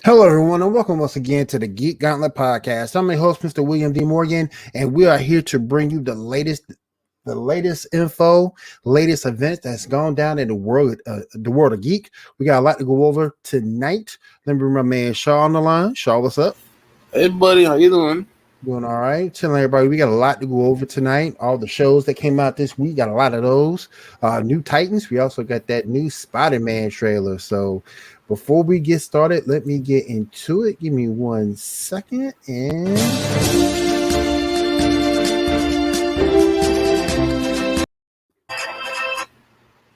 Hello, everyone, and welcome once again to the Geek Gauntlet podcast. I'm your host, Mr. William D. Morgan, and we are here to bring you the latest info, latest events that's gone down in the world of geek. We got a lot to go over tonight. Let me bring my man Shaw on the line. Shaw, what's up? Hey, buddy, how you doing? Doing all right. Telling everybody we got a lot to go over tonight. All the shows that came out this week, got a lot of those. New Titans. We also got that new Spider-Man trailer. So before we get started, let me get into it. Give me 1 second. And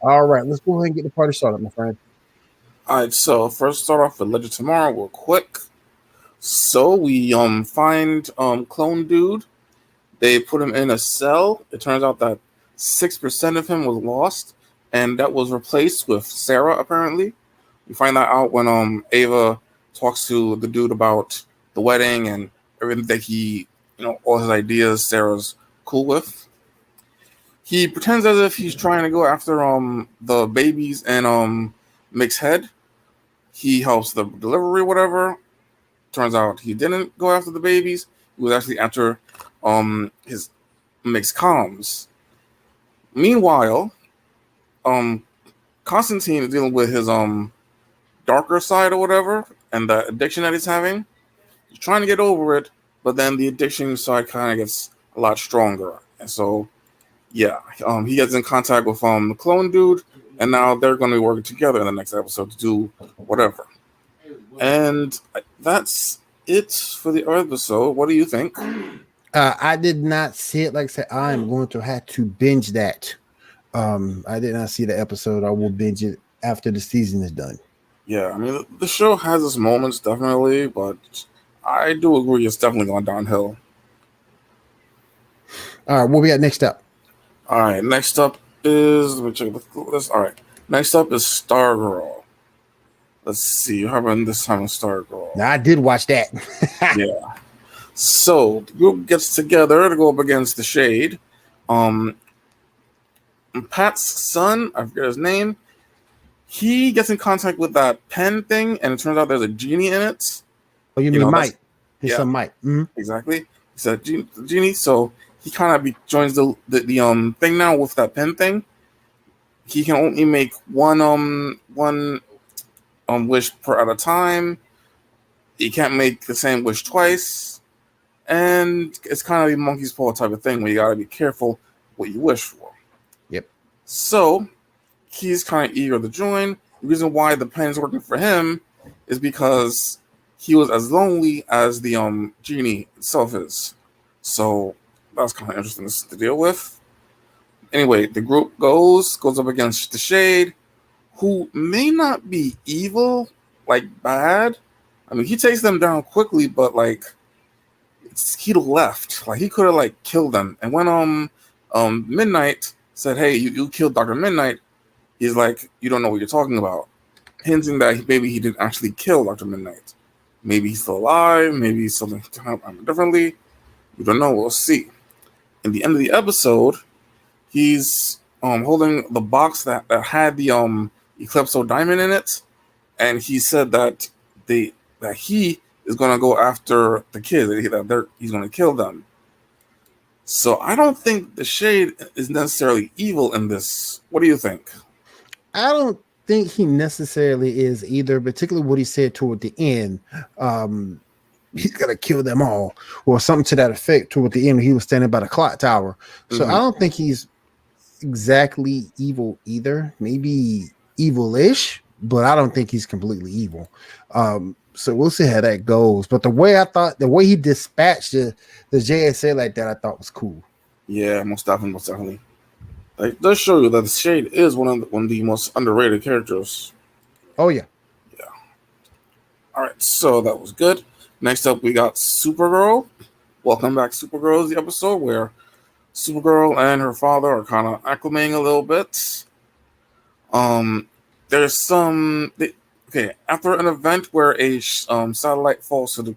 all right, let's go ahead and get the party started, my friend. All right, so first start off with Legend Tomorrow real quick. So we find Clone Dude. They put him in a cell. It turns out that 6% of him was lost, and that was replaced with Sarah, apparently. We find that out when Ava talks to the dude about the wedding and everything that he, all his ideas Sarah's cool with. He pretends as if he's trying to go after the babies and Mick's head. He helps the delivery, whatever. Turns out he didn't go after the babies. He was actually after his Mick's comms. Meanwhile, Constantine is dealing with his darker side or whatever, and the addiction that he's having. He's trying to get over it, but then the addiction side kind of gets a lot stronger. And so, yeah, he gets in contact with the Clone Dude, and now they're going to be working together in the next episode to do whatever. And that's it for the episode. What do you think? I did not see it. Like I said, I am going to have to binge that. I did not see the episode. I will binge it after the season is done. Yeah, I mean, the show has its moments, definitely, but I do agree it's definitely gone downhill. All right, what we got next up? All right, next up is, let me check the list. All right, next up is Stargirl. Let's see, how about this time with Stargirl? Now, I did watch that. Yeah. So, the group gets together to go up against the Shade. Pat's son, I forget his name, he gets in contact with that pen thing, and it turns out there's a genie in it. Oh, you mean Mike? His son Mike. Mm-hmm. Exactly. He's a genie, so he kind of joins the thing now with that pen thing. He can only make one wish at a time. He can't make the same wish twice, and it's kind of a monkey's paw type of thing where you got to be careful what you wish for. Yep. So he's kind of eager to join. The reason why the pen is working for him is because he was as lonely as the genie itself is. So that's kind of interesting to deal with. Anyway, the group goes up against the Shade, who may not be evil, like bad. I mean, he takes them down quickly, but like he left. Like he could have like killed them. And when Midnight said, "Hey, you killed Dr. Midnight," he's like, "You don't know what you're talking about," hinting that maybe he didn't actually kill Dr. Midnight. Maybe he's still alive. Maybe something happened differently. We don't know. We'll see. In the end of the episode, he's holding the box that had the Eclipso diamond in it, and he said that he is going to go after the kids. That he's going to kill them. So I don't think the Shade is necessarily evil in this. What do you think? I don't think he necessarily is either, particularly what he said toward the end. He's gonna kill them all, or something to that effect toward the end when he was standing by the clock tower. So I don't think he's exactly evil either. Maybe evil-ish, but I don't think he's completely evil. So we'll see how that goes. But the way he dispatched the JSA like that, I thought was cool. Yeah, most definitely, most definitely. Like, does show you that the Shade is one of the most underrated characters. Oh yeah. Yeah. All right, so that was good. Next up, we got Supergirl. Welcome back, Supergirl is the episode where Supergirl and her father are kind of acclimating a little bit. Um, there's some okay after an event where a satellite falls out of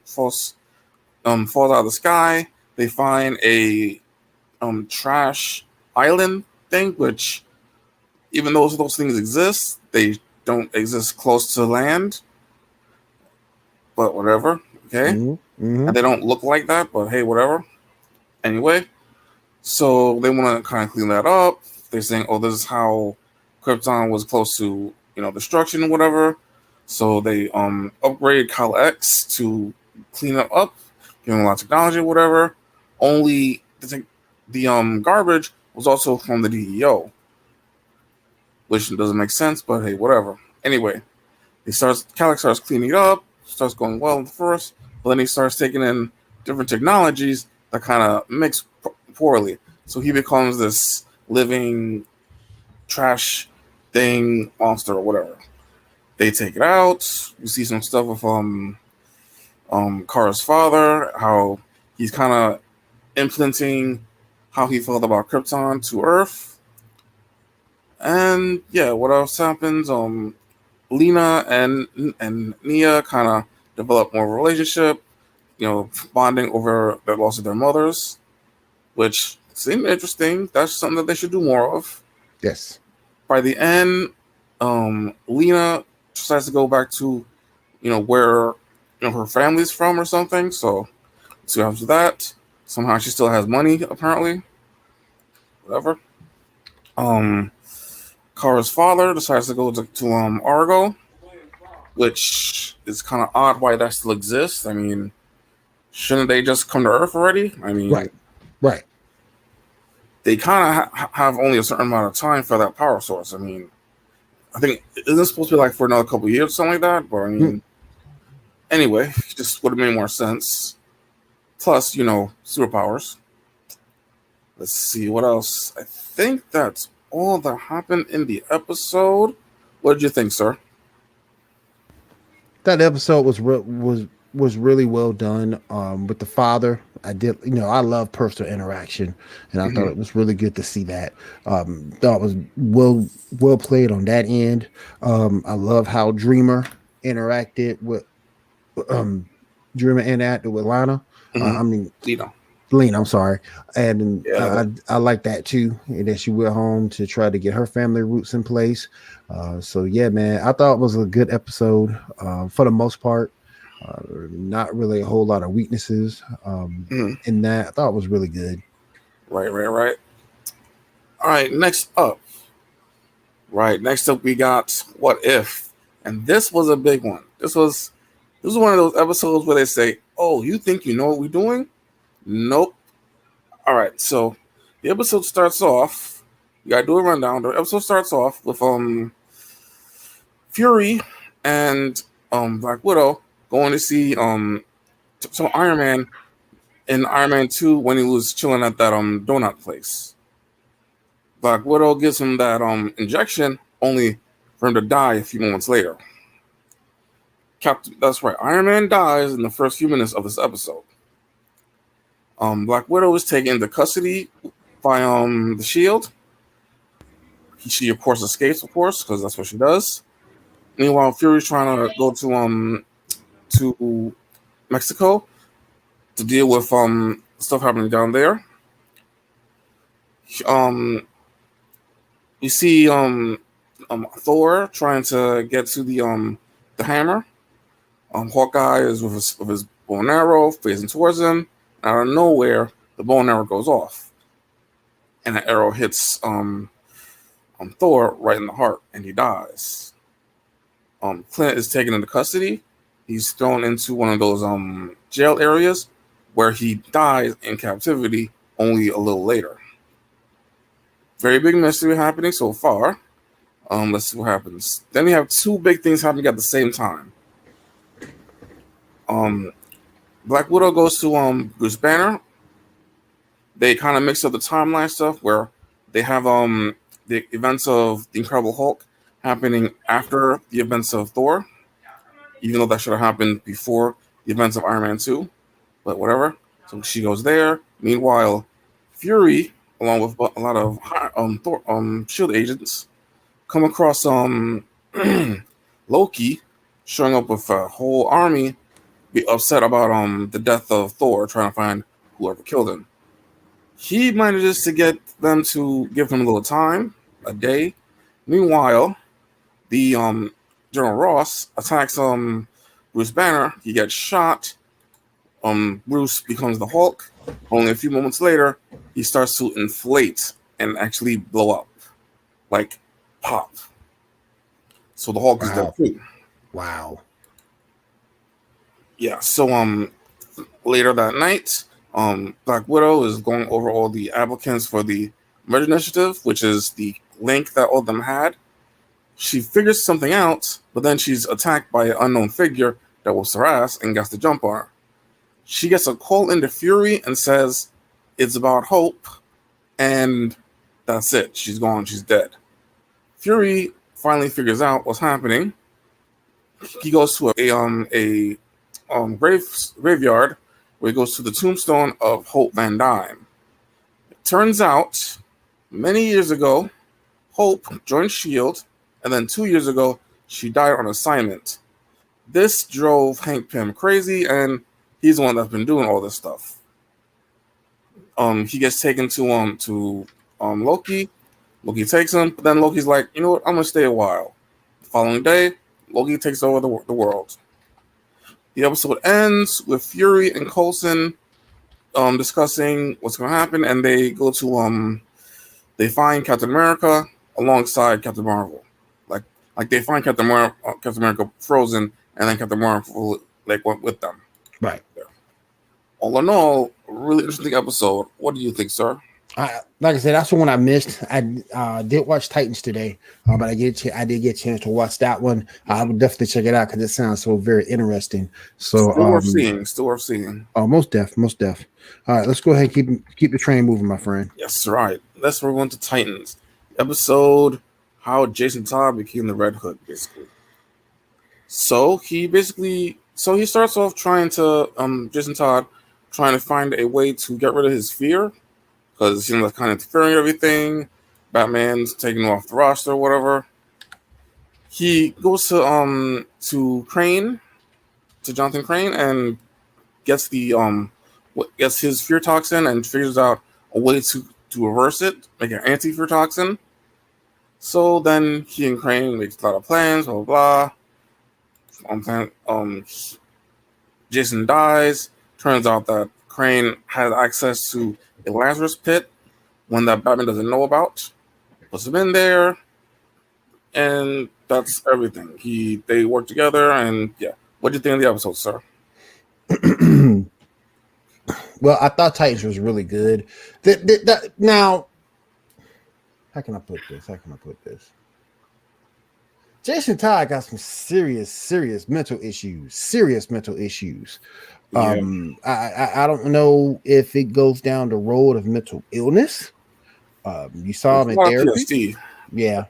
the sky. They find a trash island thing, which even though those things exist, they don't exist close to land. But whatever, okay, Mm-hmm. and they don't look like that. But hey, whatever. Anyway, so they want to kind of clean that up. They're saying, "Oh, this is how Krypton was close to destruction and whatever." So they upgrade Kyle X to clean it up, give him a lot of technology, or whatever. Only the garbage was also from the DEO, which doesn't make sense, but hey, whatever. Anyway, Kyle starts cleaning it up, starts going well at first, but then he starts taking in different technologies that kind of mix poorly. So he becomes this living trash thing, monster, or whatever. They take it out. You see some stuff of Kara's father, how he's kind of implementing how he felt about Krypton to Earth. And yeah, what else happens? Lena and Nia kind of develop more of a relationship, bonding over the loss of their mothers, which seemed interesting. That's something that they should do more of. Yes. By the end, Lena decides to go back to, where her family's from or something. So let's see what happens with that. Somehow she still has money, apparently. Whatever. Um, Kara's father decides to go to Argo, which is kind of odd why that still exists. I mean, shouldn't they just come to Earth already? I mean, Right. Right. they kind of have only a certain amount of time for that power source. I mean, I think isn't it supposed to be like for another couple of years, something like that. But I mean, anyway, just would have made more sense. Plus, superpowers. Let's see what else. I think that's all that happened in the episode. What did you think, sir? That episode was really well done. With the father, I did, I love personal interaction, and I thought Mm-hmm. it was really good to see that. Thought it was well played on that end. I love how um Dreamer interacted with Lana. Mm-hmm. I mean, Lena. Lena, I'm sorry, and Yeah, I like that too. And then she went home to try to get her family roots in place. So yeah, man, I thought it was a good episode for the most part. Not really a whole lot of weaknesses mm-hmm. in that. I thought it was really good. Right, right, right. All right, next up. Right, next up we got What If, and this was a big one. This was one of those episodes where they say, "Oh, you think you know what we're doing?" Nope. All right, so the episode starts off. You gotta do a rundown. The episode starts off with Fury and Black Widow going to see some Iron Man in Iron Man 2 when he was chilling at that donut place. Black Widow gives him that injection only for him to die a few moments later. That's right, Iron Man dies in the first few minutes of this episode. Black Widow is taken into custody by the Shield. She of course escapes, of course, because that's what she does. Meanwhile, Fury's trying to go to Mexico to deal with stuff happening down there. Um, you see Thor trying to get to the hammer. Hawkeye is with his bow and arrow facing towards him. Out of nowhere, the bow and arrow goes off, and the arrow hits Thor right in the heart, and he dies. Clint is taken into custody. He's thrown into one of those jail areas where he dies in captivity only a little later. Very big mystery happening so far. Let's see what happens. Then we have two big things happening at the same time. Black Widow goes to Bruce Banner. They kind of mix up the timeline stuff where they have the events of the Incredible Hulk happening after the events of Thor, even though that should have happened before the events of Iron Man 2, but whatever. So she goes there. Meanwhile, Fury, along with a lot of Shield agents, come across Loki showing up with a whole army, be upset about the death of Thor, trying to find whoever killed him. He manages to get them to give him a little time, a day. Meanwhile, the General Ross attacks Bruce Banner. He gets shot. Bruce becomes the Hulk. Only a few moments later, he starts to inflate and actually blow up, like pop. So the Hulk is dead too. Wow. Yeah. So later that night, Black Widow is going over all the applicants for the Merge Initiative, which is the link that all of them had. She figures something out, but then she's attacked by an unknown figure that will harass and gets the jump on her. She gets a call into Fury and says it's about Hope, and that's it. She's gone. She's dead. Fury finally figures out what's happening. He goes to a graveyard where he goes to the tombstone of Hope Van Dyne. It turns out, many years ago, Hope joined S.H.I.E.L.D., and then 2 years ago, she died on assignment. This drove Hank Pym crazy, and he's the one that's been doing all this stuff. He gets taken to Loki. Loki takes him, but then Loki's like, you know what, I'm going to stay a while. The following day, Loki takes over the world. The episode ends with Fury and Coulson discussing what's going to happen, and they go to they find Captain America alongside Captain Marvel. Like they find Captain America frozen, and then Captain Marvel went with them. Right. There. All in all, a really interesting episode. What do you think, sir? Like I said, that's the one I missed. I did watch Titans today, but I did get a chance to watch that one. I would definitely check it out because it sounds so very interesting. So Still worth seeing. Oh, most deaf. All right, let's go ahead and keep the train moving, my friend. Yes, right. Let's move on to Titans episode. How Jason Todd became the Red Hood, basically. So he starts off trying to Jason Todd trying to find a way to get rid of his fear. Because that's kind of interfering with everything. Batman's taking him off the roster or whatever. He goes to Crane, to Jonathan Crane, and gets gets his fear toxin and figures out a way to reverse it, make an anti-fear toxin. So then he and Crane makes a lot of plans, blah blah blah. Jason dies. Turns out that Crane has access to a Lazarus pit, one that Batman doesn't know about. Puts him in there, and that's everything. They work together, and yeah. What do you think of the episode, sir? Well, I thought Titans was really good. Now, how can I put this? Jason Todd got some serious mental issues. Yeah. I don't know if it goes down the road of mental illness. You saw him in therapy. Yeah.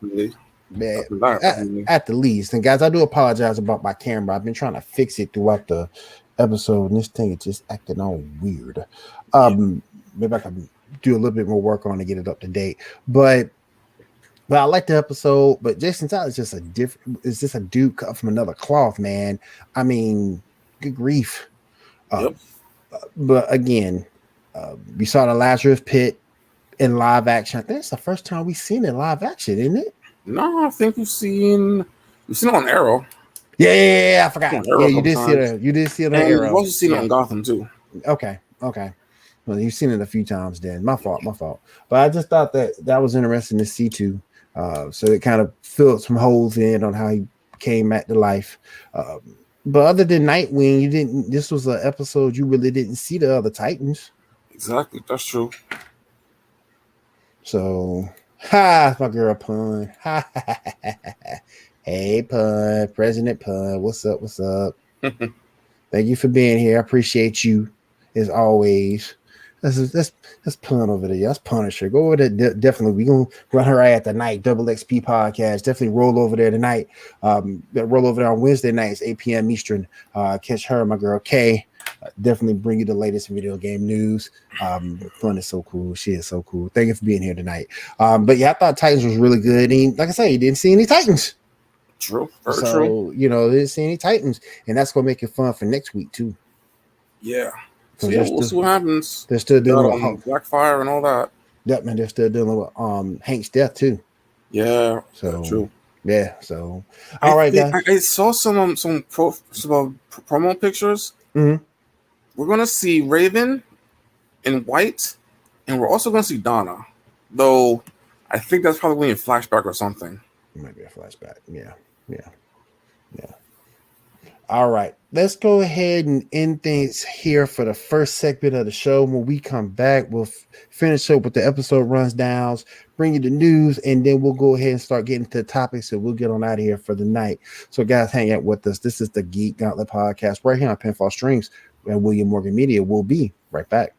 At the least. And guys, I do apologize about my camera. I've been trying to fix it throughout the episode, and this thing is just acting all weird. Maybe I can do a little bit more work on it to get it up to date. But I like the episode, but Jason Todd is just a dude cut from another cloth, man. I mean, good grief. Yep. But again, we saw the Lazarus Pit in live action. I think it's the first time we've seen it in live action, isn't it? No, I think we've seen it on Arrow. Yeah, I forgot. Yeah, you did see it on Arrow. You've also seen it on Gotham too. Okay. Well, you've seen it a few times then. My fault. But I just thought that was interesting to see too. So it kind of filled some holes in on how he came back to life. But other than Nightwing, this was an episode you really didn't see the other Titans. Exactly, that's true. So Ha, my girl Pun. Ha, ha, ha, ha, ha. Hey Pun, President Pun. What's up? What's up? Thank you for being here. I appreciate you as always. That's Pun over there. That's Punisher. Go over there. Definitely. We gonna run her at the night. Double XP podcast. Definitely roll over there tonight. Roll over there on Wednesday nights, 8 p.m. Eastern. Catch her, my girl Kay. Definitely bring you the latest video game news. Fun is so cool. She is so cool. Thank you for being here tonight. But yeah, I thought Titans was really good. And like I said, you didn't see any Titans. True. Very So, true. didn't see any Titans. And that's going to make it fun for next week, too. Yeah. So Because we'll see what happens. they're still dealing with Blackfire and all that. Yep, man, they're still dealing with Hank's death, too. Yeah. So, true. Yeah, so. All right, guys. I saw some promo pictures. Mm-hmm. We're going to see Raven in white, and we're also going to see Donna. Though, I think that's probably a flashback or something. It might be a flashback. Yeah. All right, let's go ahead and end things here for the first segment of the show. When we come back, we'll finish up with the episode runs downs, bring you the news, and then we'll go ahead and start getting to the topics, and we'll get on out of here for the night. So, guys, hang out with us. This is the Geek Gauntlet podcast right here on Pinfall Streams, and William Morgan Media. Will be right back.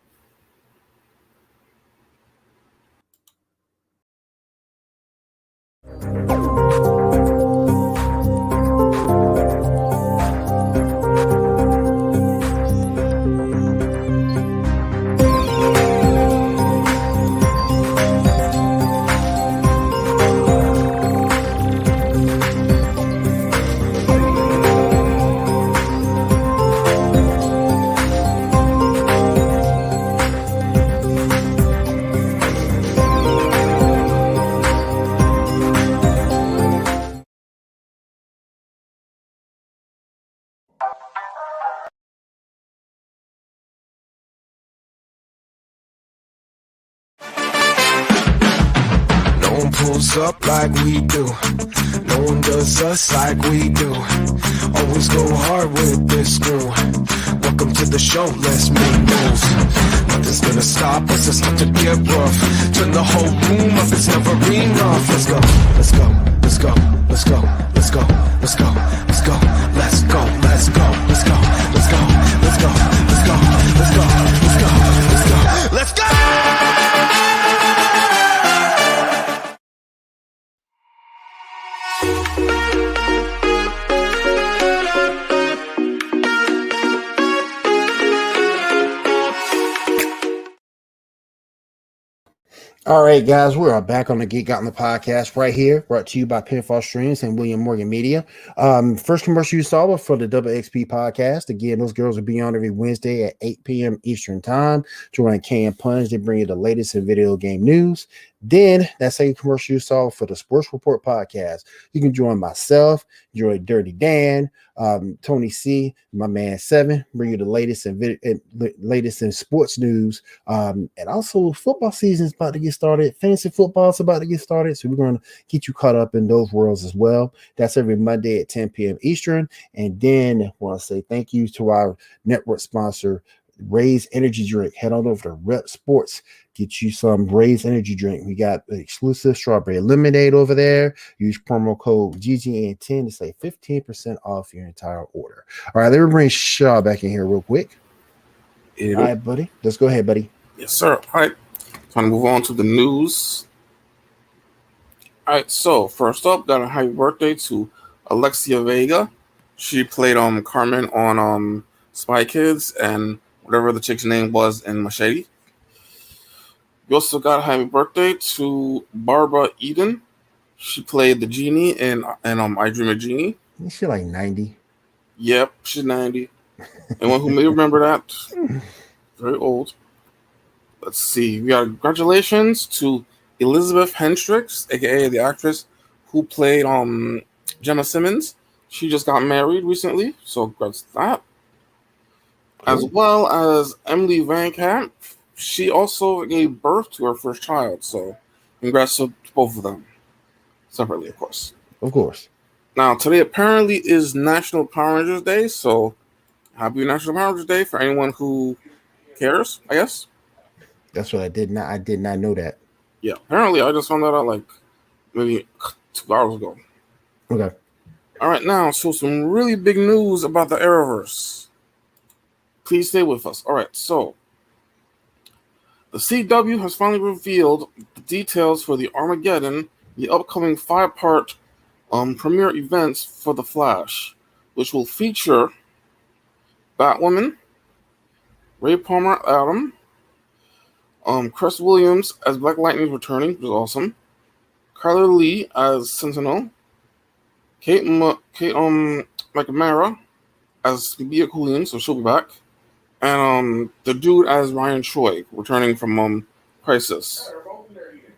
Pulls up like we do. No one does us like we do. Always go hard with this crew. Welcome to the show, let's make moves. Nothing's gonna stop us, it's not to get rough. Turn the whole room up, it's never enough. Let's go, let's go, let's go, let's go, let's go, let's go, let's go, let's go, let's go, let's go, let's go, let's go, let's go, let's go, let's go, let's go, let's go. All right, guys, we are back on the Geek Out on the podcast right here, brought to you by Pinfall Streams and William Morgan Media. First commercial you saw was for the WXP podcast. Again, those girls will be on every Wednesday at 8 p.m. Eastern Time. Join K and Punch. They bring you the latest in video game news. Then that same commercial you saw for the Sports Report podcast. You can join myself, join Dirty Dan, Tony C, my man Seven, bring you the latest in sports news. And also football season is about to get started. Fantasy football is about to get started. So we're going to get you caught up in those worlds as well. That's every Monday at 10 p.m. Eastern. And then I want to say thank you to our network sponsor, Raise Energy Drink. Head on over to Rep Sports. Get you some Raise Energy Drink. We got the exclusive strawberry lemonade over there. Use promo code GGN10 to save 15% off your entire order. All right, let me bring Shaw back in here real quick. All right, buddy. Let's go ahead, buddy. Yes, sir. All right. Time to move on to the news. All right. So first up, got a happy birthday to Alexia Vega. She played Carmen on Spy Kids and whatever the chick's name was in Machete. We also got a happy birthday to Barbara Eden. She played the genie in I Dream of Jeannie. Is she like 90? Yep, she's 90. Anyone who may remember that, very old. Let's see. We got congratulations to Elizabeth Hendricks, aka the actress who played Gemma Simmons. She just got married recently, so congrats to that. Cool. As well as Emily Van Camp. She also gave birth to her first child, so congrats to both of them. Separately, of course. Of course. Now, today apparently is National Power Rangers Day, so happy National Power Rangers Day for anyone who cares, I guess. That's what I did not know that. Yeah, apparently I just found that out like maybe 2 hours ago. Okay. All right, now, so some really big news about the Arrowverse. Please stay with us. All right, so the CW has finally revealed the details for the Armageddon, the upcoming 5-part premiere events for The Flash, which will feature Batwoman, Ray Palmer Adam, Chris Williams as Black Lightning returning, which is awesome. Carla Lee as Sentinel, Kate McNamara as Bia Cooling, so she'll be back, and the dude as Ryan Choi, returning from Crisis.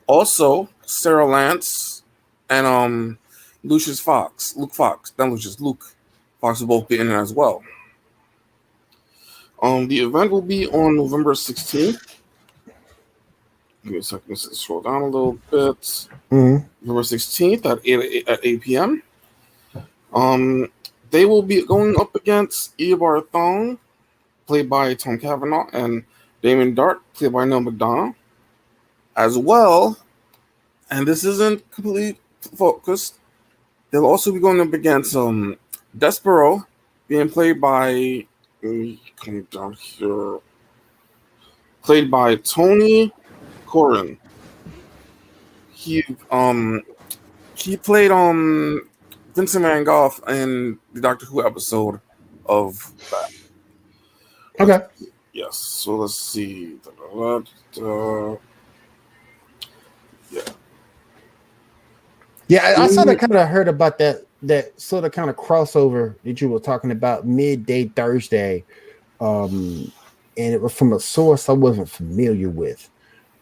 Also, Sarah Lance and Luke Fox, not Lucius, Luke Fox will both be in it as well. The event will be on November 16th. Give me a second, let's scroll down a little bit. Mm-hmm. November 16th at 8 p.m. They will be going up against Eobard Thawne, played by Tom Cavanaugh, and Damon Dark, played by Neil McDonough, as well. And this isn't completely focused. They'll also be going up against Despero, being played by down here, played by Tony Corrin. He played Vincent Van Gogh in the Doctor Who episode of that. Okay. Yes. So let's see. Yeah. Yeah, I sort of kind of heard about that sort of kind of crossover that you were talking about midday Thursday, and it was from a source I wasn't familiar with,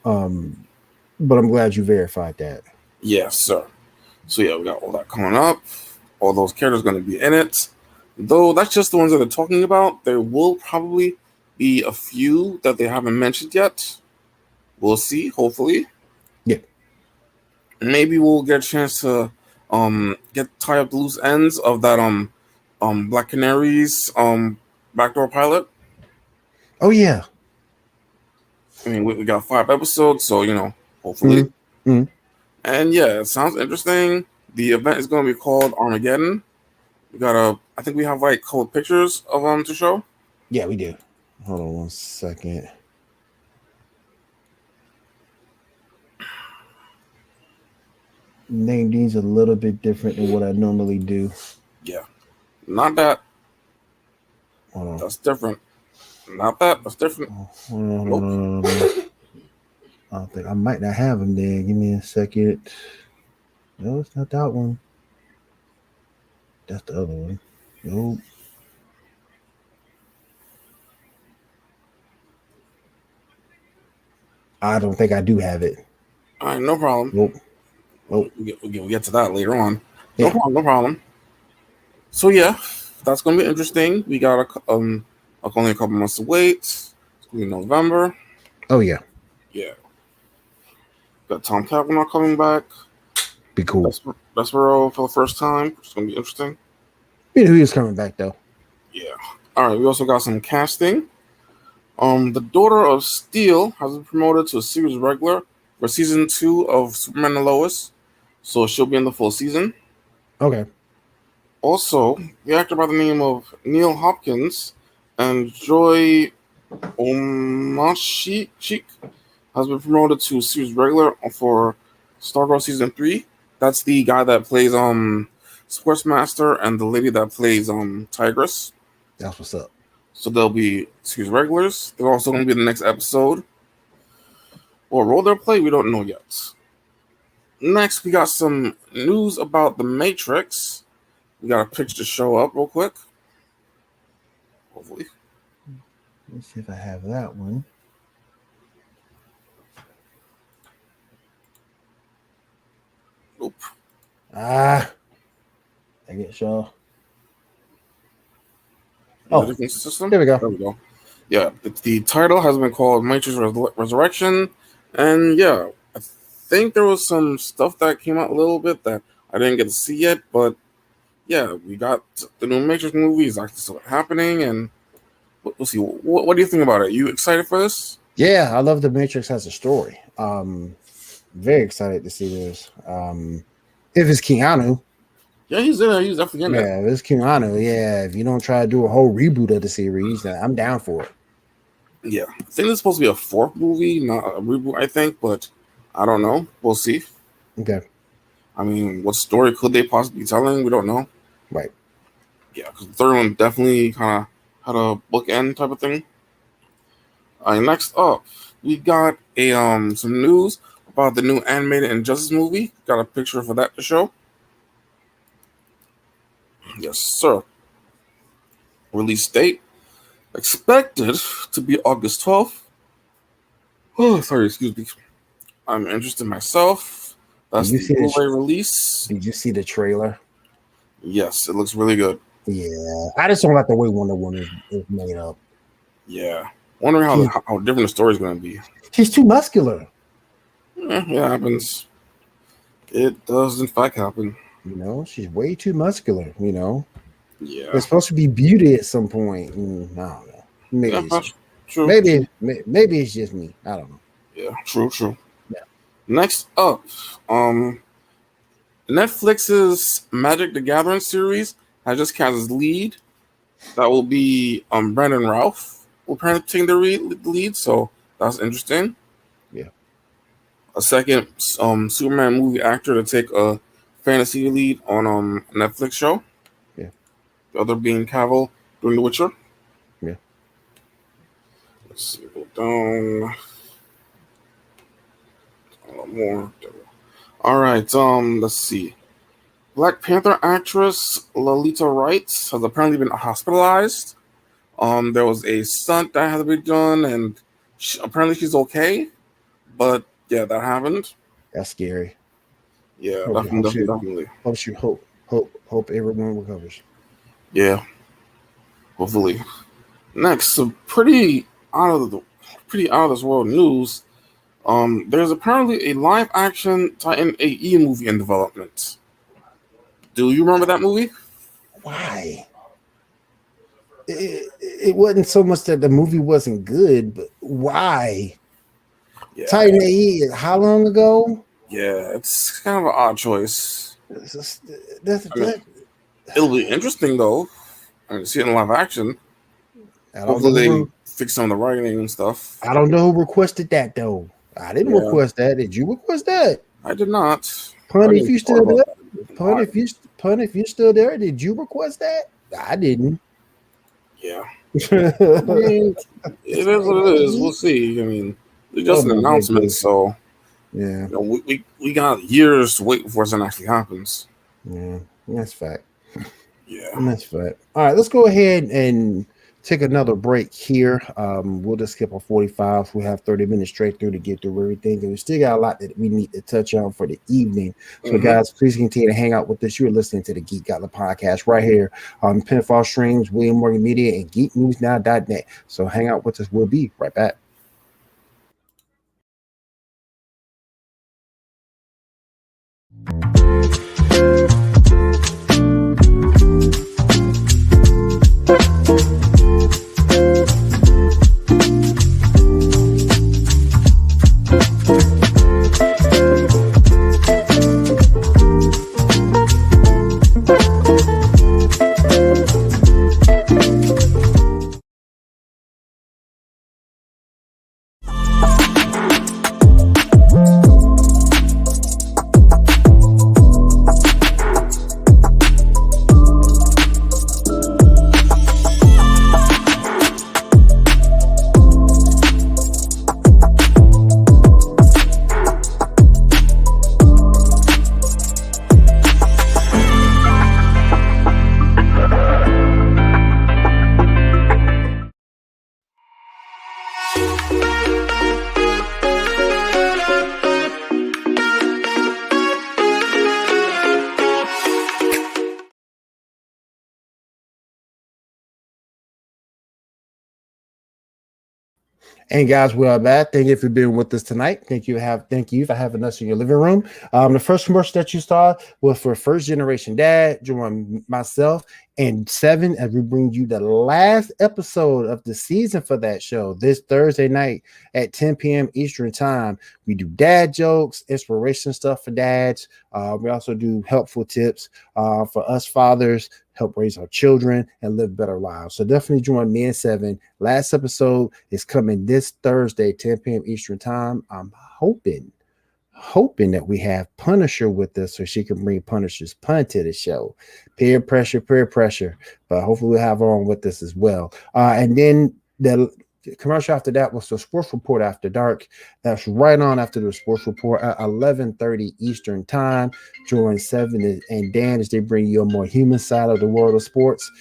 but I'm glad you verified that. Yes, sir. So yeah, we got all that coming up. All those characters going to be in it. Though that's just the ones that they're talking about. There will probably be a few that they haven't mentioned yet. We'll see. Hopefully. Yeah. Maybe we'll get a chance to tie up the loose ends of that Black Canaries backdoor pilot. Oh yeah. I mean, we got 5 episodes, so hopefully. Mm-hmm. And yeah, it sounds interesting. The event is going to be called Armageddon. I think we have like cool pictures of them to show. Yeah, we do. Hold on one second. Name these a little bit different than what I normally do. Yeah. Not that. Hold on. That's different. Not that. That's different. Hold on. I think I might not have them there. Give me a second. No, it's not that one. That's the other one. Nope. I don't think I do have it. All right, no problem. Nope. We'll get to that later on. Yeah. No problem. So yeah, that's gonna be interesting. We got only a couple months to wait. It's gonna be November. Oh yeah. Yeah. Got Tom Cavanaugh coming back. Be cool. Despero for the first time. It's gonna be interesting. You know who is coming back though. Yeah. All right. We also got some casting. The Daughter of Steel has been promoted to a series regular for season 2 of Superman and Lois, so she'll be in the full season. Okay. Also, the actor by the name of Neil Hopkins and Joy Omashik has been promoted to series regular for Stargirl season 3. That's the guy that plays Sportsmaster and the lady that plays Tigress. That's what's up. So they'll be series regulars. They're also going to be in the next episode. What role they'll play, we don't know yet. Next, we got some news about The Matrix. We got a picture to show up real quick. Hopefully. Let's see if I have that one. Nope. I get Shaw. Oh, different system? There we go. There we go. Yeah, the title has been called Matrix Resurrection. And yeah, I think there was some stuff that came out a little bit that I didn't get to see yet. But yeah, we got the new Matrix movie is actually still happening. And we'll see. What do you think about it? You excited for this? Yeah, I love The Matrix as a story. Very excited to see this. If it's Keanu, Yeah, he's in there. He's definitely in there. yeah, if it's Keanu, yeah. If you don't try to do a whole reboot of the series, then I'm down for it. Yeah, I think it's supposed to be a fourth movie, not a reboot. I think, but I don't know. We'll see. Okay, I mean, what story could they possibly be telling? We don't know. right. Yeah, because the third one definitely kind of had a bookend type of thing. Next up, we got a some news about the new animated Injustice movie. Got a picture for that to show. Yes, sir. Release date expected to be August 12th. Oh, sorry, excuse me. I'm interested myself. That's Did you the see the Blu-ray release. Did you see the trailer? Yes, it looks really good. Yeah, I just don't like the way Wonder Woman is made up. Yeah, wondering how different the story's going to be. She's too muscular. Yeah, it happens. It does in fact happen. You know, she's way too muscular. You know, Yeah, it's supposed to be beauty at some point. I don't know. Maybe yeah, it's, that's true. maybe it's just me. I don't know. Yeah, true. Yeah. Next up, Netflix's Magic the Gathering series has just cast as lead. That will be Brandon Routh will apparently take the lead, so that's interesting. Yeah. A second Superman movie actor to take a fantasy lead on a Netflix show. Yeah. The other being Cavill doing The Witcher. Yeah. Let's see, go down. A lot more. All right, let's see. Black Panther actress Lolita Wright has apparently been hospitalized. There was a stunt that had to be done, and apparently she's okay. But yeah, that happened. That's scary. Yeah, Hope definitely. Hope everyone recovers. Yeah, hopefully. Next, some pretty out of this world news. There's apparently a live action Titan AE movie in development. Do you remember that movie? Why? It wasn't so much that the movie wasn't good, but why? Yeah. Titan AE, how long ago? Yeah, it's kind of an odd choice. It'll be interesting though. I mean, see it in live action. Hopefully they fix some of the writing and stuff. I don't know who requested that though. I didn't request that. Did you request that? I did not. Pun, if you still there. Pun, if you're still there, did you request that? I didn't. Yeah. I mean, it is what it is. We'll see. I mean, it's just an announcement, so yeah. You know, we got years to wait before something actually happens. Yeah, that's fact. Yeah, that's fact. All right, let's go ahead and take another break here. We'll just skip a 45. We have 30 minutes straight through to get through everything, and we still got a lot that we need to touch on for the evening. So, guys, please continue to hang out with us. You're listening to the Geek Gauntlet podcast right here on Pinfall Streams, William Morgan Media, and GeekNewsNow.net. So, hang out with us. We'll be right back. And guys, we are back. Thank you for being with us tonight. Thank you for having us in your living room. The first commercial that you saw was for First Generation Dad, join myself and Seven, as we bring you the last episode of the season for that show this Thursday night at 10 p.m. Eastern Time. We do dad jokes, inspiration stuff for dads. We also do helpful tips for us fathers, help raise our children and live better lives. So definitely join me and Seven. Last episode is coming this Thursday, 10 p.m. Eastern Time. I'm hoping that we have Punisher with us so she can bring Punisher's pun to the show. Peer pressure. But hopefully we'll have her on with us as well. And then the commercial after that was the Sports Report After Dark. That's right on after the Sports Report at 11:30 Eastern Time. Join Seven and Dan as they bring you a more human side of the world of sports.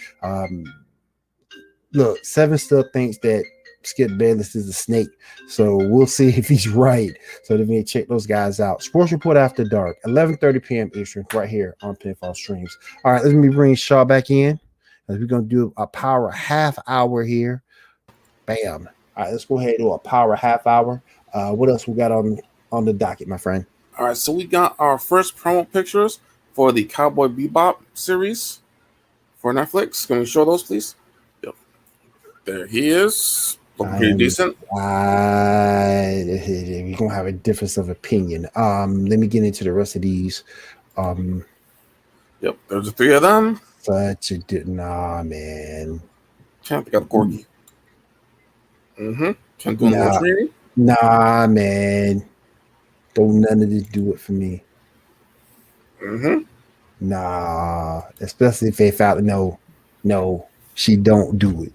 Look, Seven still thinks that Skip Bayless is a snake, so we'll see if he's right. So let me check those guys out. Sports Report After Dark, 11:30 p.m. Eastern, right here on Pinfall Streams. All right, let me bring Shaw back in, as we're gonna do a power half hour here. Bam. All right, let's go ahead and do a power half hour. What else we got on the docket, my friend? All right, so we got our first promo pictures for the Cowboy Bebop series for Netflix. Can we show those, please? Yep. There he is. Looking pretty decent. We're gonna have a difference of opinion. Let me get into the rest of these. Yep, there's the three of them. Man. Can't pick up Corgi. Can't do more training. Nah, man. Don't none of this do it for me. Nah, especially if they found no, she don't do it.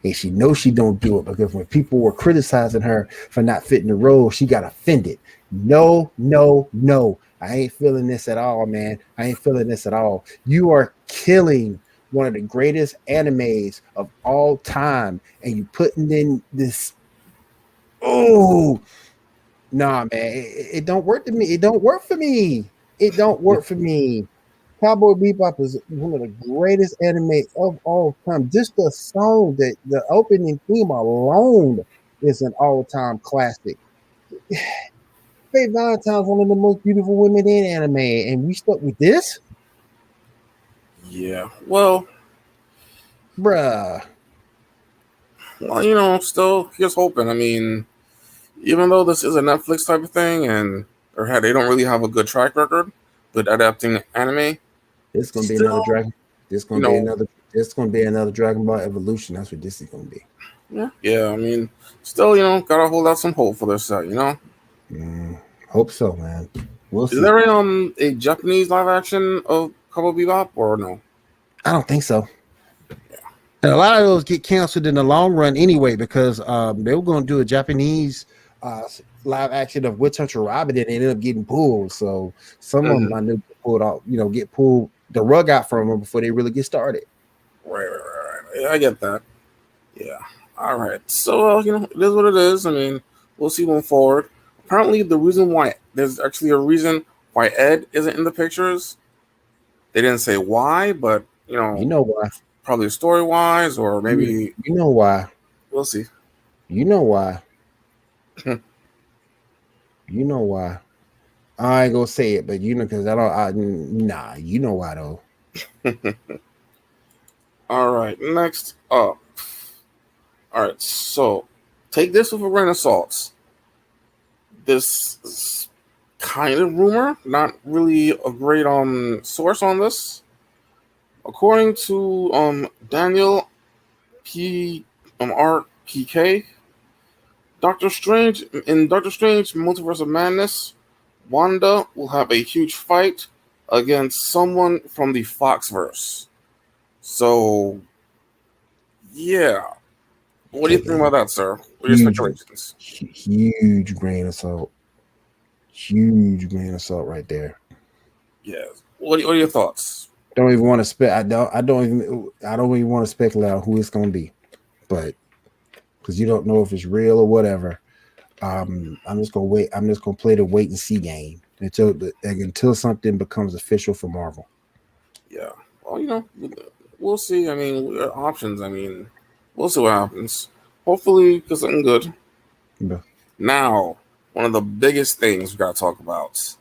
And she knows she don't do it because when people were criticizing her for not fitting the role, she got offended. No. I ain't feeling this at all, man. You are killing one of the greatest animes of all time, and you putting in this. Oh, nah, man. It don't work to me. It don't work for me. Cowboy Bebop is one of the greatest anime of all time. Just the song, that the opening theme alone is an all-time classic. Faye Valentine's one of the most beautiful women in anime, and we stuck with this? Yeah, well, bruh. Well, still here's hoping. I mean, even though this is a Netflix type of thing, and they don't really have a good track record with adapting anime. It's gonna be another Dragon. It's gonna be another Dragon Ball Evolution. That's what this is gonna be. Yeah. I mean, still, gotta hold out some hope for this set. Hope so, man. We'll see. Is there a Japanese live action of Cowboy Bebop or no? I don't think so. Yeah. And a lot of those get canceled in the long run anyway because they were going to do a Japanese live action of Witch Hunter Robin and ended up getting pulled. So some of them I knew pulled out, get pulled the rug out from them before they really get started. Right. I get that. Yeah. All right. So it is what it is. I mean, we'll see going forward. Apparently, there's actually a reason why Ed isn't in the pictures. They didn't say why, but you know why. Probably story wise, or maybe you know why. We'll see. You know why. You know why. I ain't gonna say it, but because you know why though. All right, next up. All right, so take this with a grain of salt. This is kind of rumor, not really a great source on this. According to Daniel RPK, Doctor Strange Multiverse of Madness, Wanda will have a huge fight against someone from the Foxverse. So, yeah. What do you think about that, sir? What are your speculations? Huge grain of salt. Huge grain of salt right there. Yeah. What are your thoughts? Don't even want to I don't even want to speculate on who it's going to be, but because you don't know if it's real or whatever. I'm just gonna wait. I'm just gonna play the wait and see game until something becomes official for Marvel. Yeah. Well, we'll see. I mean, options. I mean, we'll see what happens. hopefully get something good. Yeah. Now, one of the biggest things we got to talk about: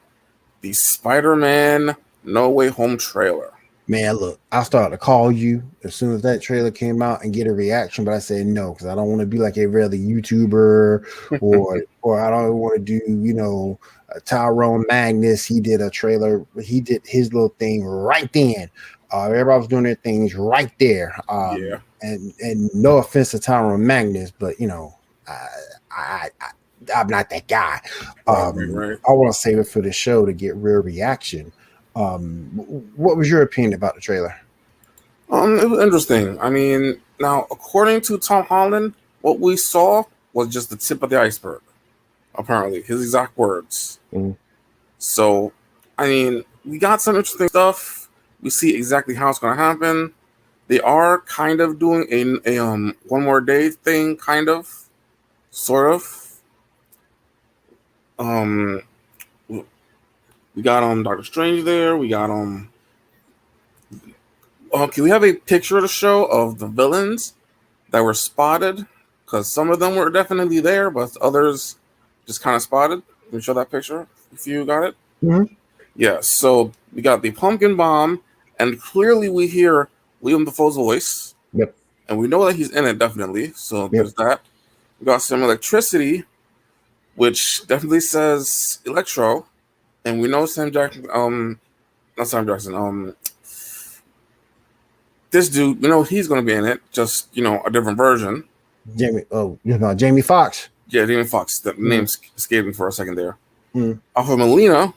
the Spider-Man No Way Home trailer. Man, look, I started to call you as soon as that trailer came out and get a reaction, but I said no because I don't want to be like every other YouTuber or I don't want to do, Tyrone Magnus. He did a trailer, he did his little thing right then. Everybody was doing their things right there. Yeah. And no offense to Tyrone Magnus, but I'm not that guy. Right. I want to save it for the show to get real reaction. What was your opinion about the trailer? It was interesting. I mean, now according to Tom Holland, what we saw was just the tip of the iceberg. Apparently, his exact words. Mhm. So, I mean, we got some interesting stuff. We see exactly how it's going to happen. They are kind of doing a one more day thing, kind of, sort of. We got Doctor Strange there. We got Okay, we have a picture of the show of the villains that were spotted because some of them were definitely there, but others just kind of spotted. Let me show that picture if you got it. Mhm. Yeah, so we got the pumpkin bomb, and clearly we hear William Dafoe's voice, Yep. and we know that he's in it definitely. So Yep. there's that. We got some electricity, which definitely says Electro, and we know Sam Jackson. Not Sam Jackson. This dude, we know he's going to be in it, just a different version. Jamie Foxx. Yeah, Damon Fox. The name's escaping for a second there. Mm. Alpha Molina,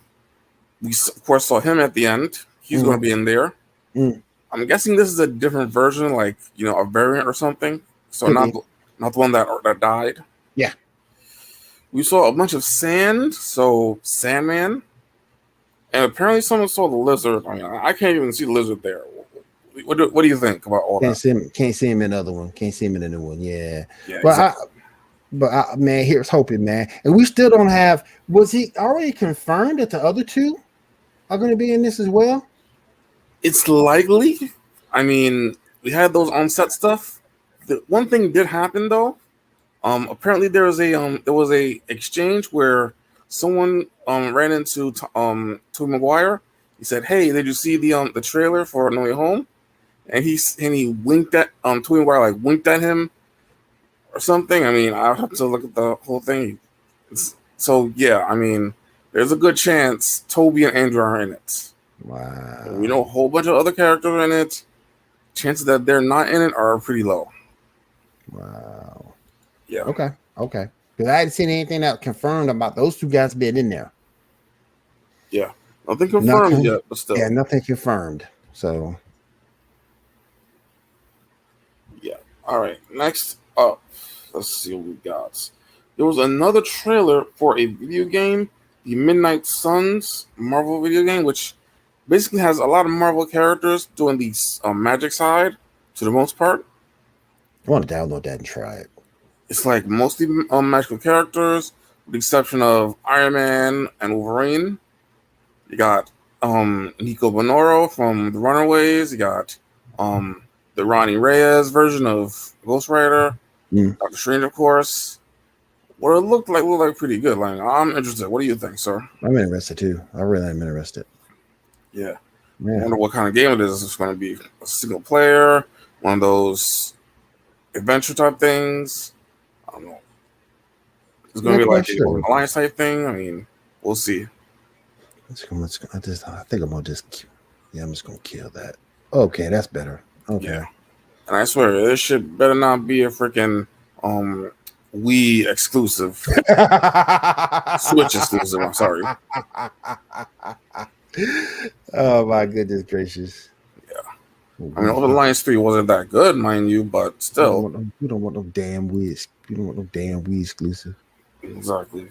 we of course saw him at the end. He's going to be in there. Mm. I'm guessing this is a different version, like a variant or something. So not the one that died. Yeah. We saw a bunch of sand, so Sandman, and apparently someone saw the lizard. I mean, I can't even see the lizard there. What do you think about all that? Can't see him in another one. Can't see him in a new one. Yeah. Yeah, But man, here's hoping, man. And we still don't have. Was he already confirmed that the other two are going to be in this as well? It's likely. I mean, we had those on-set stuff. The one thing did happen though. Apparently there was a exchange where someone ran into Tobey Maguire. He said, "Hey, did you see the trailer for No Way Home?" And he winked at Tobey Maguire, like winked at him or something. I mean, I have to look at the whole thing. So yeah, I mean, there's a good chance Toby and Andrew are in it. Wow. And we know a whole bunch of other characters are in it. Chances that they're not in it are pretty low. Wow. Yeah. Okay. Because I hadn't seen anything that confirmed about those two guys being in there. Yeah. Nothing confirmed yet, but still. Yeah, nothing confirmed. So. Yeah. All right. Next up, let's see what we got. There was another trailer for a video game, the Midnight Suns Marvel video game, which basically has a lot of Marvel characters doing the magic side to the most part. I want to download that and try it. It's like mostly magical characters, with the exception of Iron Man and Wolverine. You got Nico Bonoro from The Runaways. You got the Ronnie Reyes version of Ghost Rider. Doctor Strange, of course. What it looked like pretty good. Like, I'm interested. What do you think, sir? I'm interested too. I really am interested. Yeah. I wonder what kind of game it is. It's going to be a single player, one of those adventure type things. I don't know. It's going to be like an alliance type thing. I mean, we'll see. I think I'm gonna just. Yeah, I'm just gonna kill that. Okay, that's better. Okay. Yeah. And I swear, this shit better not be a freaking Wii exclusive. Switch exclusive, I'm sorry. Oh my goodness gracious. Yeah. I mean, Alliance 3 wasn't that good, mind you, but still. We don't want no damn Wii. We don't want no damn Wii exclusive. Exactly.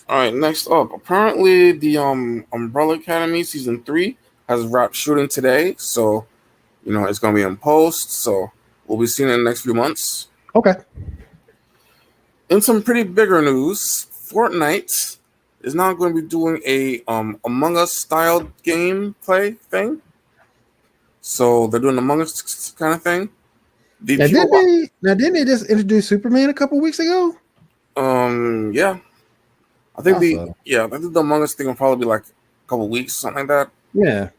All right, next up. Apparently, the Umbrella Academy Season 3 has wrapped shooting today, so, it's going to be in post, so we'll be seeing it in the next few months. Okay. In some pretty bigger news, Fortnite is now going to be doing a Among Us style gameplay thing. So they're doing Among Us kind of thing. The Now, people, didn't they just introduce Superman a couple weeks ago? yeah, I think Also, I think the Among Us thing will probably be like a couple weeks, something like that. yeah.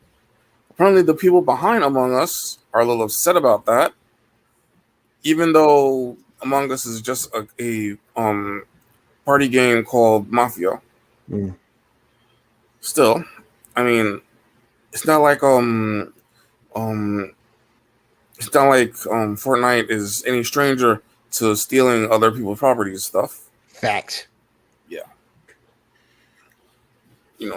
Apparently, the people behind Among Us are a little upset about that, even though Among Us is just a party game called Mafia. Mm. Still, I mean, it's not like um it's not like Fortnite is any stranger to stealing other people's property and stuff. Facts. Yeah,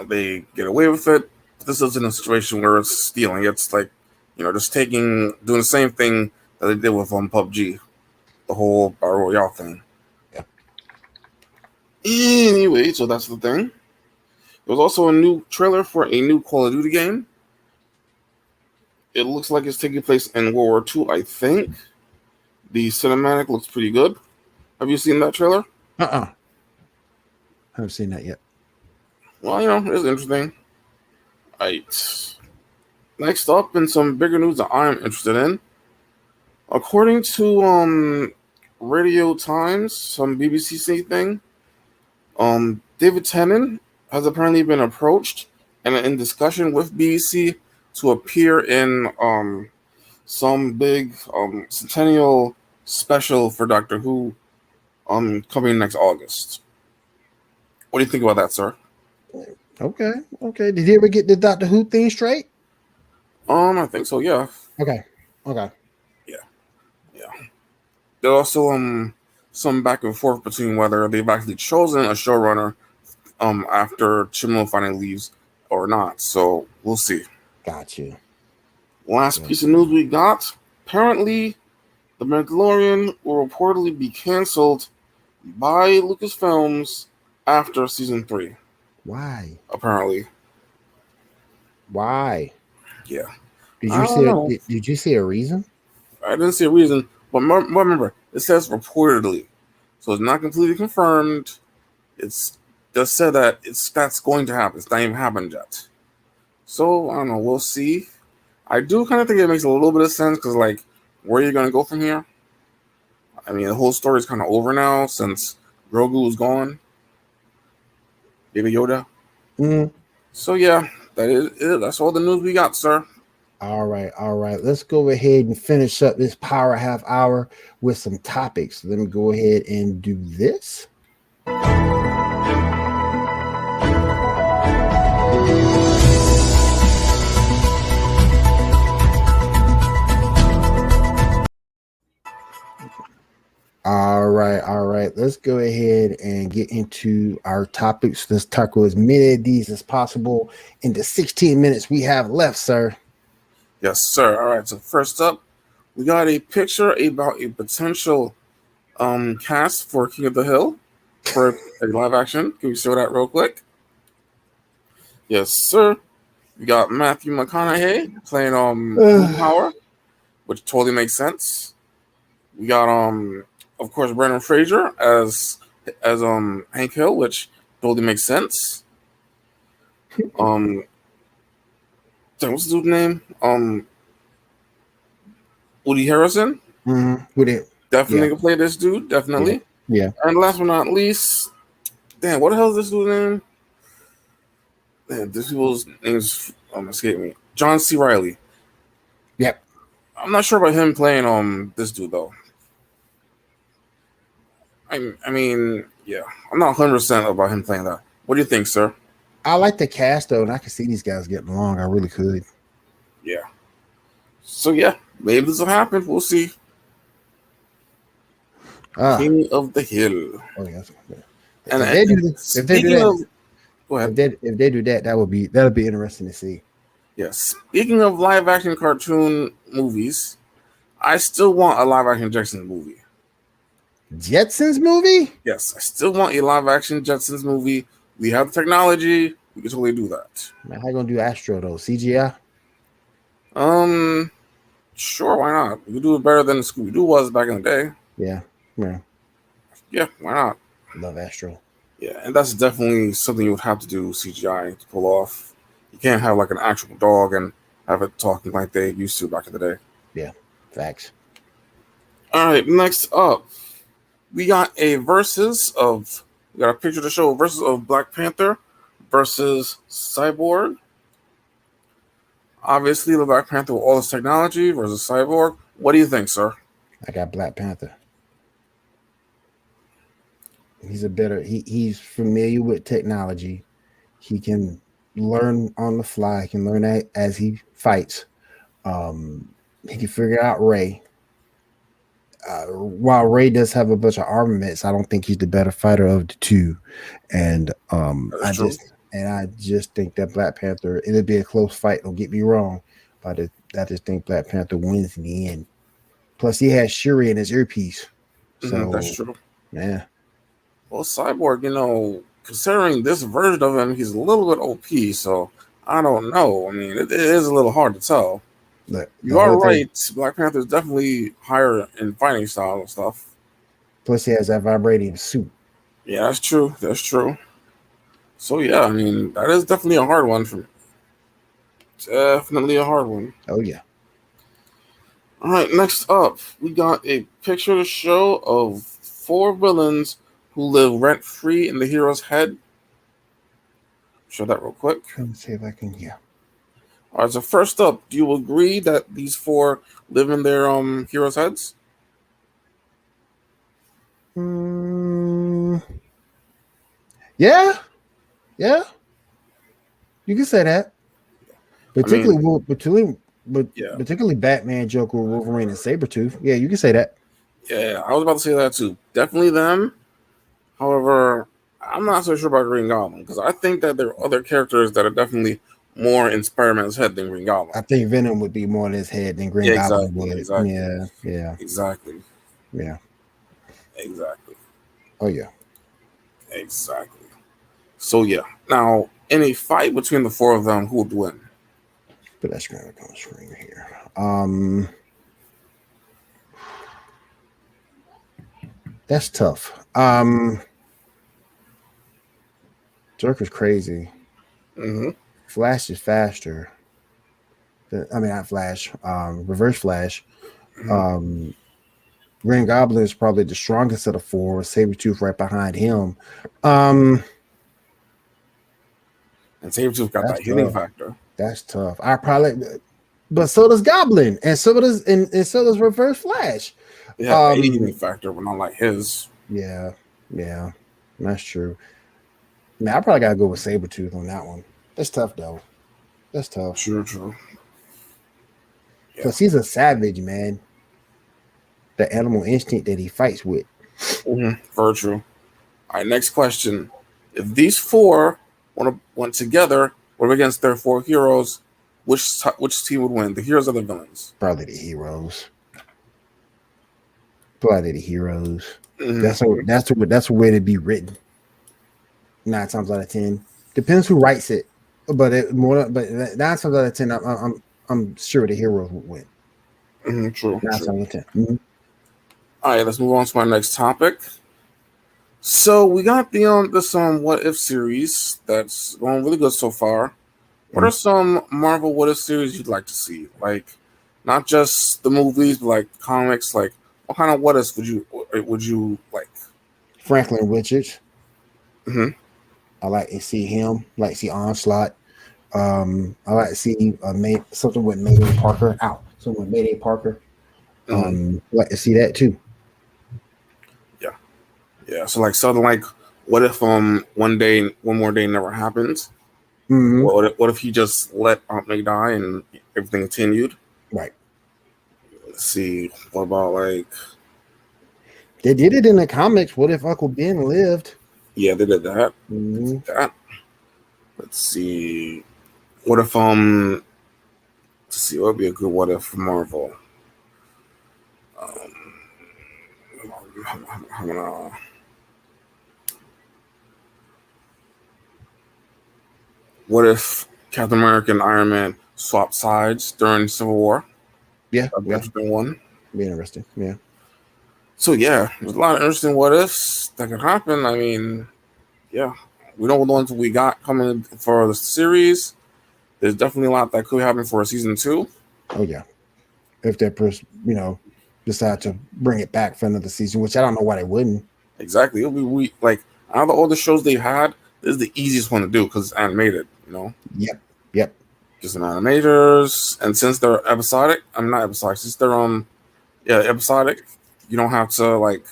they get away with it. This isn't a situation where it's stealing. It's like, just doing the same thing that they did with PUBG, the whole Battle Royale thing. Yeah. Anyway, so that's the thing. There was also a new trailer for a new Call of Duty game. It looks like it's taking place in World War II, I think. The cinematic looks pretty good. Have you seen that trailer? Haven't seen that yet. Well, it's interesting. Right. Next up, in some bigger news that I'm interested in. According to Radio Times, some BBC thing, David Tennant has apparently been approached and in discussion with BBC to appear in some big centennial special for Doctor Who coming next August. What do you think about that, sir? Okay. Did you ever get the Doctor Who thing straight? I think so, yeah. Okay. Yeah. There's also some back and forth between whether they've actually chosen a showrunner after Chimlo finally leaves or not. So we'll see. Got you. Last piece of news we got. Apparently, The Mandalorian will reportedly be canceled by Lucasfilms after season 3. Why? Apparently. Why? Yeah. Did you see a reason? I didn't see a reason, but remember, it says reportedly, so it's not completely confirmed. It's just said that that's going to happen. It's not even happened yet. So I don't know. We'll see. I do kind of think it makes a little bit of sense because, like, where are you going to go from here? I mean, the whole story is kind of over now since Grogu is gone. Baby Yoda. Mm-hmm. So yeah, that is it. That's all the news we got, sir. All right. Let's go ahead and finish up this power half hour with some topics. Let me go ahead and do this. All right. Let's go ahead and get into our topics. Let's tackle as many of these as possible in the 16 minutes we have left, sir. Yes, sir. All right. So first up, we got a picture about a potential cast for King of the Hill for a live action. Can we show that real quick? Yes, sir. We got Matthew McConaughey playing Blue Power, which totally makes sense. We got of course Brendan Fraser as Hank Hill, which totally makes sense. What's the dude's name? Woody Harrelson. Mm-hmm. Definitely can play this dude. Definitely. Yeah. And last but not least, damn, what the hell is this dude's name? Man, this people's names escape me. John C. Reilly. Yep. I'm not sure about him playing this dude though. I mean, yeah, I'm not 100% about him playing that. What do you think, sir? I like the cast though, and I can see these guys getting along. I really could. Yeah. So yeah, maybe this will happen. We'll see. King of the Hill. Oh yes. And if they do that, go ahead. If they do that, that'll be interesting to see. Yes. Speaking of live action cartoon movies, I still want a live action Jetsons movie. Jetsons movie? Yes, I still want a live action Jetsons movie. We have the technology. We can totally do that. Man, how you gonna do Astro though? CGI? Sure, why not? We can do it better than Scooby-Doo was back in the day. Yeah. Yeah, why not? Love Astro. Yeah, and that's definitely something you would have to do CGI to pull off. You can't have like an actual dog and have it talking like they used to back in the day. Yeah, facts. All right, next up, we got a picture to show versus of Black Panther versus Cyborg. Obviously, the Black Panther with all this technology versus Cyborg. What do you think, sir? I got Black Panther. He's familiar with technology. He can learn on the fly. He can learn that as he fights. He can figure out Ray. While Ray does have a bunch of armaments, I don't think he's the better fighter of the two. And That's true. I just think that Black Panther, it'll be a close fight. Don't get me wrong, but I just think Black Panther wins in the end. Plus, he has Shuri in his earpiece. So That's true. yeah. Well, Cyborg, considering this version of him, he's a little bit OP. So I don't know. I mean, it is a little hard to tell. You are right. Black Panther is definitely higher in fighting style and stuff. Plus, he has that vibranium suit. Yeah, that's true. That's true. So yeah, I mean, that is definitely a hard one for me. Definitely a hard one. Oh yeah. All right, next up, we got a picture to show of 4 villains who live rent-free in the hero's head. Show that real quick. Let me see if I can. Yeah. All right, so first up, do you agree that these 4 live in their heroes' heads? Yeah. Yeah. You can say that. Particularly Batman, Joker, Wolverine, and Sabretooth. Yeah, you can say that. Yeah, I was about to say that too. Definitely them. However, I'm not so sure about Green Goblin because I think that there are other characters that are definitely more in Spider-Man's head than Green Goblin. I think Venom would be more in his head than Green Goblin would. Exactly. Yeah. Exactly. Yeah. Exactly. Oh yeah. Exactly. So yeah. Now, in a fight between the 4 of them, who would win? But that's going to come screen here. That's tough. Joker's crazy. Flash is faster. Not Flash. Reverse Flash. Green Goblin is probably the strongest of the 4. Sabretooth right behind him. And Sabretooth got that healing factor. That's tough. But so does Goblin, and so does Reverse Flash. Yeah, a healing factor, but not like his. Yeah, that's true. I probably gotta go with Sabretooth on that one. That's tough though. That's tough. True. Because he's a savage, man. The animal instinct that he fights with. Very true. All right, next question. If these 4 went together, or against their 4 heroes, which team would win? The heroes or the villains? Probably the heroes. That's a way to be written. 9 times out of 10. Depends who writes it. But 9 times out of 10, I'm sure the heroes would win. True. 9 times out of 10. All right, let's move on to my next topic. So we got this What If series that's going really good so far. What are some Marvel What If series you'd like to see? Like, not just the movies, but like comics. Like, what kind of What Ifs would you like? Franklin Richards. I like to see him. Like to see Onslaught. I like to see something with Mayday Parker. Something with Mayday Parker. I like to see that too. Yeah, so something like, what if one more day never happens? What if he just let Aunt May die and everything continued? Right. Let's see. What about they did it in the comics? What if Uncle Ben lived? Yeah, they did that. Let's see. What if let's see, what would be a good what if for Marvel? I'm gonna. What if Captain America and Iron Man swapped sides during Civil War? Yeah, that's been one. Be interesting. Yeah. So yeah, there's a lot of interesting what ifs that could happen. I mean, yeah, we know the ones we got coming for the series. There's definitely a lot that could happen for a season 2. Oh yeah, if that person, decide to bring it back for another season, which I don't know why they wouldn't. Exactly. It'll be like out of all the shows they had, this is the easiest one to do because it's animated. Yep. Just an animators, and since they're episodic, I'm not episodic. Since they're episodic, you don't have to like.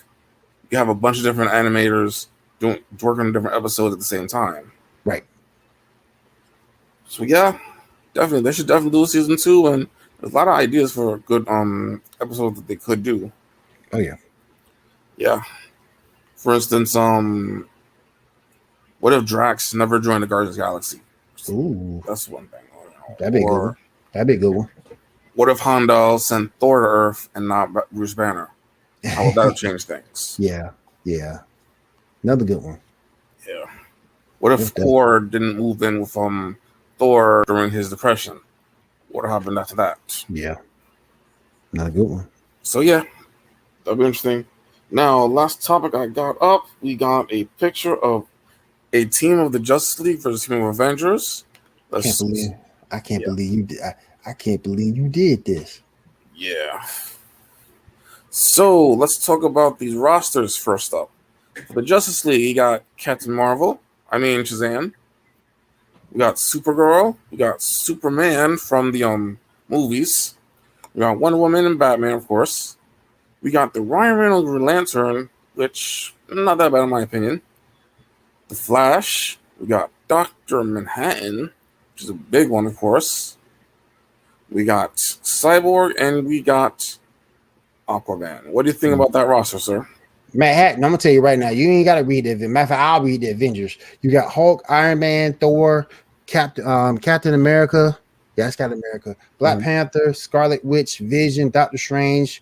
You have a bunch of different animators working on different episodes at the same time. Right. So yeah, definitely they should definitely do a season 2, and there's a lot of ideas for good episodes that they could do. Oh yeah. Yeah. For instance, what if Drax never joined the Guardians of the Galaxy? Ooh, That's one thing. that'd be a good one. That'd be a good one. What if Heimdall sent Thor to Earth and not Bruce Banner? How would that change things? Yeah. Another good one. Yeah. What if Thor didn't move in with Thor during his depression? What happened after that? Yeah. Another good one. So yeah, that'd be interesting. Now, last topic I got up, we got a picture of a team of the Justice League versus a team of Avengers. I can't believe you did. I can't believe you did this. Yeah. So let's talk about these rosters first up. For the Justice League, you got Shazam. We got Supergirl. We got Superman from the movies. We got Wonder Woman and Batman, of course. We got the Ryan Reynolds Green Lantern, which not that bad in my opinion. The Flash. We got Dr. Manhattan, which is a big one, of course. We got Cyborg, and we got Aquaman. What do you think about that roster, sir? Manhattan, I'm gonna tell you right now, you ain't gotta read the matter of fact, I'll read the Avengers. You got Hulk, Iron Man, Thor, Captain America, Captain America, Black Panther, Scarlet Witch, Vision, Doctor Strange,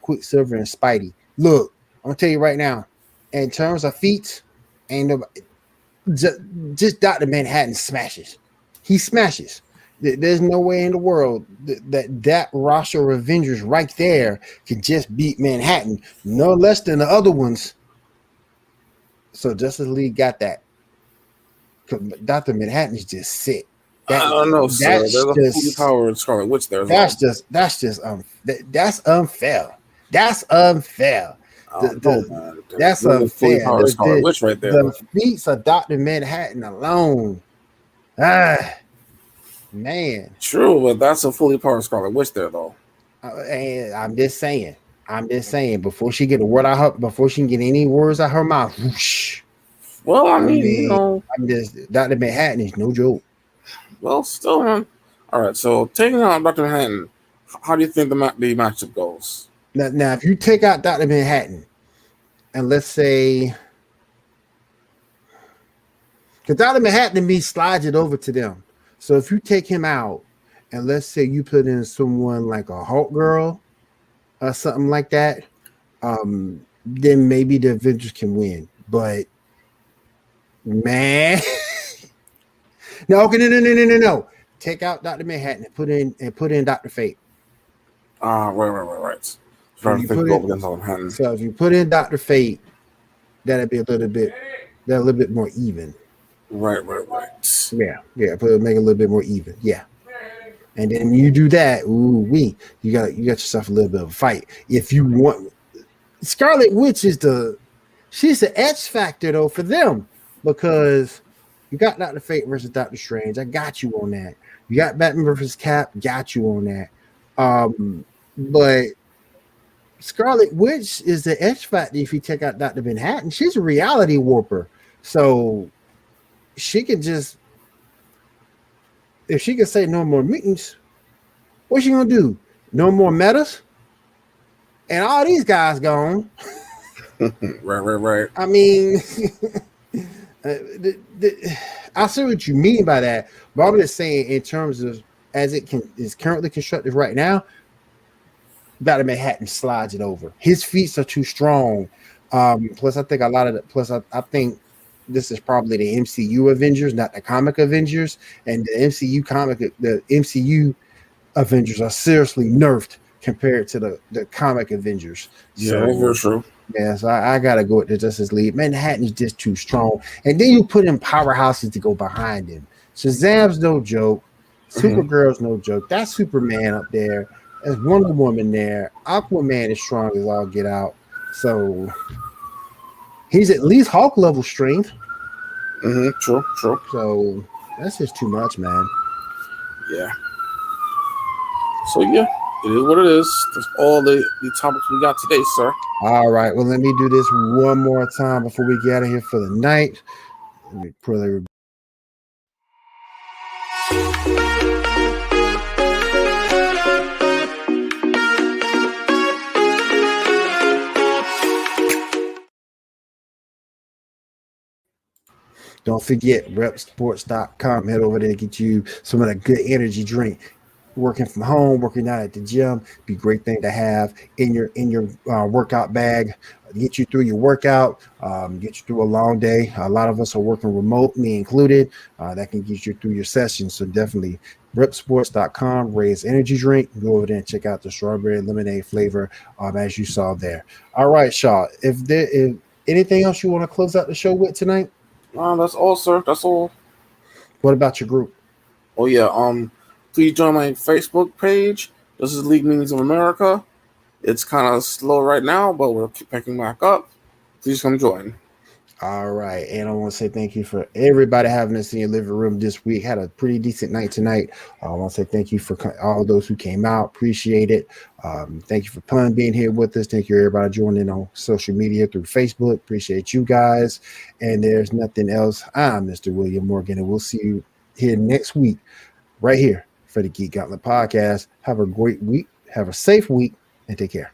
Quicksilver, and Spidey. Look, I'm gonna tell you right now, in terms of feats, ain't nobody just Dr. Manhattan smashes. He smashes. There's no way in the world that roster of Avengers right there can just beat Manhattan, no less than the other ones. So Justice League got that. Dr. Manhattan is just sick. I don't know, sir. There's a fully powered Scarlet Witch there. That's unfair. That's unfair. That's unfair. Scarlet Witch right there. The feats of Dr. Manhattan alone. Man, true, but that's a fully powered Scarlet Witch there, though. And I'm just saying. Before she get a word out her, before she can get any words out her mouth. Whoosh. Well, I mean, I'm just Dr. Manhattan is no joke. Well, still, man. All right, so taking out Dr. Manhattan, how do you think the matchup goes? Now, if you take out Dr. Manhattan, and let's say, because Dr. Manhattan to me slides it over to them. So if you take him out, and let's say you put in someone like a Hulk girl or something like that, then maybe the Avengers can win. But man, no. Take out Dr. Manhattan and put in Dr. Fate. Right. So if you put in Dr. Fate, that'll be a little bit more even. Right. Yeah. Make it a little bit more even. Yeah. And then you do that, you got yourself a little bit of a fight. If you want, Scarlet Witch she's the X factor though for them, because you got Dr. Fate versus Dr. Strange. I got you on that. You got Batman versus Cap. Got you on that. But Scarlet Witch is the X factor. If you take out Dr. Manhattan, she's a reality warper. So she can just, if she can say no more meetings, what's she gonna do? No more metas? And all these guys gone. Right. I mean, I see what you mean by that, but I'm just saying in terms of as it is currently constructed right now, Dr. Manhattan slides it over. His feats are too strong. Plus, I think I think this is probably the MCU Avengers, not the comic Avengers. And the MCU Avengers are seriously nerfed compared to the comic Avengers. Yeah, very true. Yeah, so I gotta go with the Justice League. Manhattan is just too strong. And then you put in powerhouses to go behind him. Shazam's no joke. Supergirl's no joke. That's Superman up there. There's Wonder Woman there. Aquaman is strong as all get out. So he's at least Hulk level strength. True. So that's just too much, man. Yeah. So yeah, it is what it is. That's all the topics we got today, sir. All right. Well, let me do this one more time before we get out of here for the night. Let me pull everybody. Don't forget repsports.com. Head over there and get you some of that good energy drink. Working from home, working out at the gym, be a great thing to have in your workout bag. Get you through your workout, get you through a long day. A lot of us are working remote, me included. That can get you through your session. So definitely repsports.com, raise energy drink. Go over there and check out the strawberry lemonade flavor as you saw there. All right, Shaw. If anything else you want to close out the show with tonight? That's all, sir. That's all. What about your group? Oh yeah. Please join my Facebook page. This is League Meetings of America. It's kind of slow right now, but we'll keep picking back up. Please come join. All right. And I want to say thank you for everybody having us in your living room this week. Had a pretty decent night tonight. I want to say thank you for all those who came out. Appreciate it. Thank you for Pun being here with us. Thank you, everybody, joining on social media through Facebook. Appreciate you guys. And there's nothing else. I'm Mr. William Morgan, and we'll see you here next week right here for the Geek Gauntlet podcast. Have a great week. Have a safe week, and take care.